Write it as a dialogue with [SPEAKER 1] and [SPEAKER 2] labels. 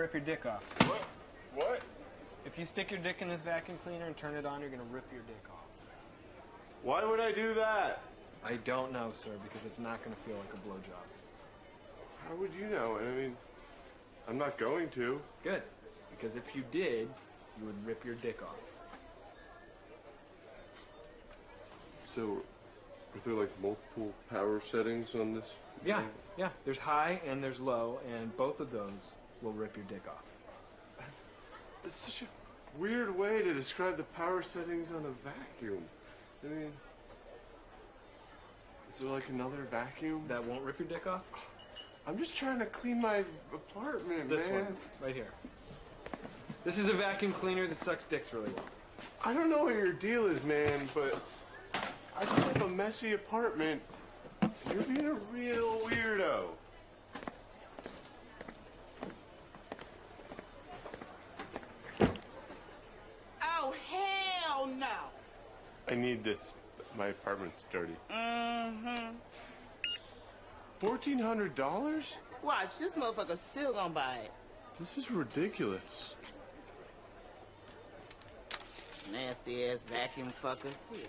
[SPEAKER 1] rip your dick off.
[SPEAKER 2] What? What?
[SPEAKER 1] If you stick your dick in this vacuum cleaner and turn it on, you're gonna rip your dick off.
[SPEAKER 2] Why would I do that?
[SPEAKER 1] I don't know, sir, because it's not gonna feel like a blowjob.
[SPEAKER 2] How would you know? I mean, I'm not going to.
[SPEAKER 1] Good, because if you did, you would rip your dick off.
[SPEAKER 2] So, are there like multiple power settings on this?
[SPEAKER 1] Yeah, yeah. There's high and there's low, and both of those will rip your dick off.
[SPEAKER 2] It's such a weird way to describe the power settings on a vacuum. I mean, is there like another vacuum?
[SPEAKER 1] That won't rip your dick off?
[SPEAKER 2] I'm just trying to clean my apartment,
[SPEAKER 1] This
[SPEAKER 2] man.
[SPEAKER 1] one, right here. This is a vacuum cleaner that sucks dicks really well.
[SPEAKER 2] I don't know what your deal is, man, but I just have a messy apartment. You're being a real weirdo.
[SPEAKER 3] Oh, hell no.
[SPEAKER 2] I need this. My apartment's dirty.
[SPEAKER 3] Mm-hmm.
[SPEAKER 2] $1,400?
[SPEAKER 3] Watch, this motherfucker still gonna buy it.
[SPEAKER 2] This is ridiculous.
[SPEAKER 3] Nasty ass vacuum fuckers. Here.